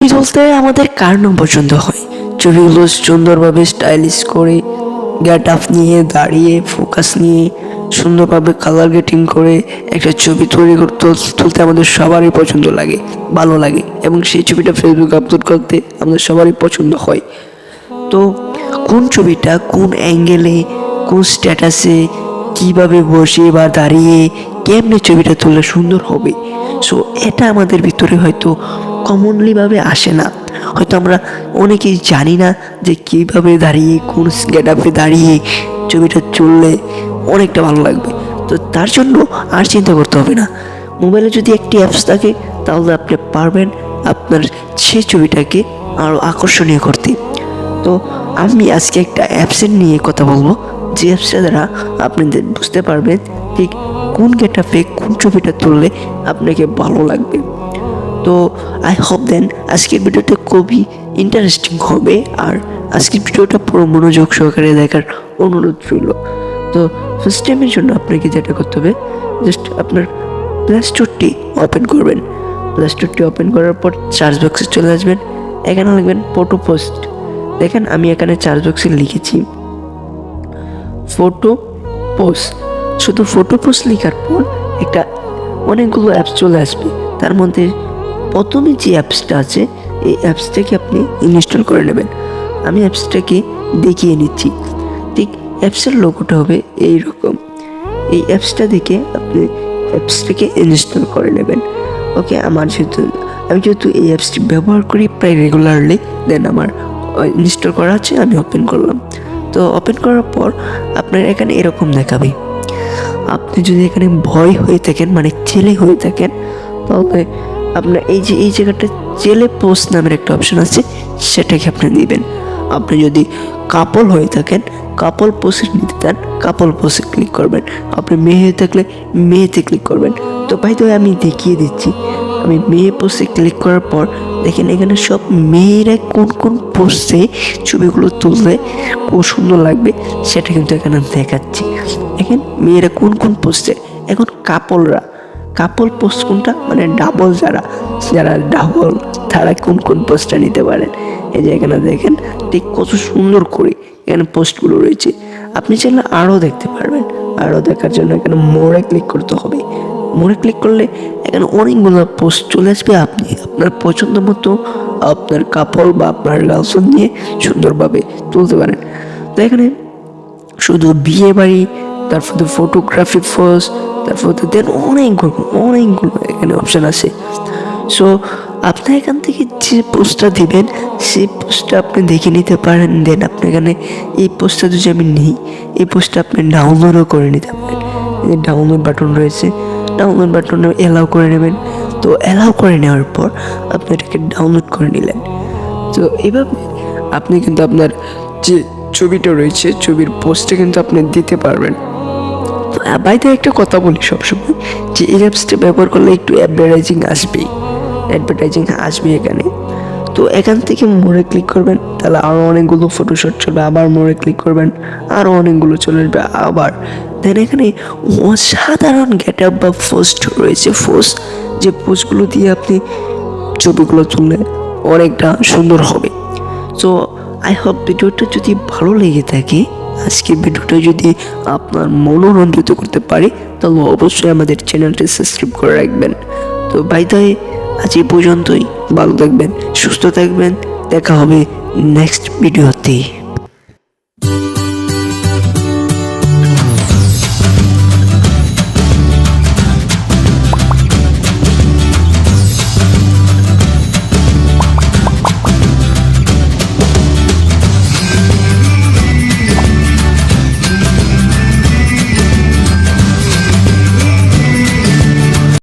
তুলতে আমাদের কারণ পছন্দ হয়, ছবিগুলো সুন্দরভাবে স্টাইলিশ করে গেট আপ নিয়ে দাঁড়িয়ে ফোকাস নিয়ে সুন্দরভাবে কালার গেটিং করে একটা ছবি তৈরি তুলতে আমাদের সবারই পছন্দ লাগে, ভালো লাগে, এবং সেই ছবিটা ফেসবুকে আপলোড করতে আমাদের সবারই পছন্দ হয়। তো কোন ছবিটা কোন অ্যাঙ্গেলে কোন স্ট্যাটাসে কিভাবে বসে বা দাঁড়িয়ে কেমনে ছবিটা তুললে সুন্দর হবে, সো এটা আমাদের ভিতরে হয়তো কমনলিভাবে আসে না। হয়তো আমরা অনেকেই জানি না যে কীভাবে দাঁড়িয়ে কোন গেটআপে দাঁড়িয়ে ছবিটা তুললে অনেকটা ভালো লাগবে। তো তার জন্য আর চিন্তা করতে হবে না, মোবাইলে যদি একটি অ্যাপস থাকে তাহলে আপনি পারবেন আপনার সেই ছবিটাকে আরও আকর্ষণীয় করতে। তো আমি আজকে একটা অ্যাপসের নিয়ে কথা বলবো, যে অ্যাপসটা দ্বারা আপনি বুঝতে পারবেন ঠিক কোন গেটআপে কোন ছবিটা তুললে আপনাকে ভালো লাগবে। তো আই হোপ দেন আজকের ভিডিওটা খুবই ইন্টারেস্টিং হবে, আর আজকের ভিডিওটা পুরো মনোযোগ সহকারে দেখার অনুরোধ রইল। তো ফার্স্ট টাইমের জন্য আপনাকে যেটা করতে হবে, জাস্ট আপনার প্লে স্টোরটি ওপেন করবেন। প্লে স্টোরটি ওপেন করার পর সার্চ বক্সে চলে আসবেন, এখানে লিখবেন ফটো পোস্ট। দেখেন আমি এখানে সার্চ বক্সে লিখেছি ফটো পোস্ট। শুধু ফটো পোস্ট লেখার পর একটা অনেকগুলো অ্যাপস চলে আসবে, তার মধ্যে প্রথমে যে অ্যাপসটা আছে এই অ্যাপসটাকে আপনি ইনস্টল করে নেবেন। আমি অ্যাপসটাকে দেখিয়ে নিচ্ছি। ঠিক অ্যাপসের লোগোটা হবে এই রকম। এই অ্যাপসটা দেখে আপনি অ্যাপসটাকে ইনস্টল করে নেবেন। ওকে, আমি যেহেতু এই অ্যাপসটি ব্যবহার করি প্রায় রেগুলারলি, দেন আমার ইনস্টল করা আছে, আমি ওপেন করলাম। তো ওপেন করার পর আপনার এখানে এরকম দেখাবে। আপনি যদি এখানে ভয় হয়ে থাকেন, মানে ছেলে হয়ে থাকেন, তাহলে আপনার এই জায়গাটা ছেলে পোস্ট নামের একটা অপশন আছে, সেটাকে আপনি দিবেন। আপনি যদি কাপল হয়ে থাকেন, কাপল পোস্ট নিতে চান, কাপল পোস্টে ক্লিক করবেন। আপনি মেয়ে হয়ে থাকলে মেয়েতে ক্লিক করবেন। তো ভাই তো আমি দেখিয়ে দিচ্ছি। আমি মেয়ে পোস্টে ক্লিক করার পর দেখেন এখানে সব মেয়েরা কোন কোন পোস্টে ছবিগুলো তুললে খুব সুন্দর লাগবে সেটা কিন্তু এখানে দেখাচ্ছি। এখন মেয়েরা কোন কোন পোস্টে, এখন কাপল পোস্ট কোনটা, মানে ডাবল যারা ডাবল তারা কোন কোন পোস্টটা নিতে পারেন। এই যে এখানে দেখেন ঠিক কত সুন্দর করে এখানে পোস্টগুলো রয়েছে। আপনি চাইলে আরও দেখতে পারবেন। আরও দেখার জন্য এখানে মোড়ে ক্লিক করতে হবে। মোড়ে ক্লিক করলে এখানে অনেকগুলো পোস্ট চলে আসবে। আপনি আপনার পছন্দ মতো আপনার কাপল বা আপনার গার্লফ্রেন্ড নিয়ে সুন্দরভাবে তুলতে পারেন। তো এখানে শুধু বিয়ে বাড়ি, তারপর ফটোগ্রাফি পোস্ট, তারপর দেন অনেকগুলো এখানে অপশান আছে। সো আপনি এখান থেকে যে পোস্টটা দিবেন সেই পোস্টটা আপনি দেখে নিতে পারেন। দেন আপনি এখানে এই পোস্টটা যদি আমি নিই, এই পোস্টটা আপনি ডাউনলোডও করে নিতে পারেন। এই ডাউনলোড বাটন রয়েছে, ডাউনলোড বাটনে অ্যালাউ করে নেবেন। তো অ্যালাউ করে নেওয়ার পর আপনি এটাকে ডাউনলোড করে নিলেন। তো এভাবে আপনি কিন্তু আপনার যে ছবিটা রয়েছে ছবির পোস্টে কিন্তু আপনি দিতে পারবেন। তো বাইরে একটা কথা বলি সবসময়, যে এই অ্যাপসটা ব্যবহার করলে একটু অ্যাডভার্টাইজিং আসবে এখানে। তো এখান থেকে মোড়ে ক্লিক করবেন, তাহলে আরও অনেকগুলো ফটোশট চলবে। আবার মোড়ে ক্লিক করবেন, আরও অনেকগুলো চলে আসবে। আবার দেন এখানে অসাধারণ গেটআপ বা পোস্ট রয়েছে। যে পোস্টগুলো দিয়ে আপনি ছবিগুলো তুললে অনেকটা সুন্দর হবে। সো আই হোপ ভিডিওটা যদি ভালো লেগে থাকে, আজকের ভিডিওটা যদি আপনার মনোরঞ্জিত করতে পারে, তাহলে অবশ্যই আমাদের চ্যানেলটি সাবস্ক্রাইব করে রাখবেন। তো বাই দ্য ওয়ে, আজ এই পর্যন্তই। ভালো থাকবেন, সুস্থ থাকবেন, দেখা হবে নেক্সট ভিডিওতে।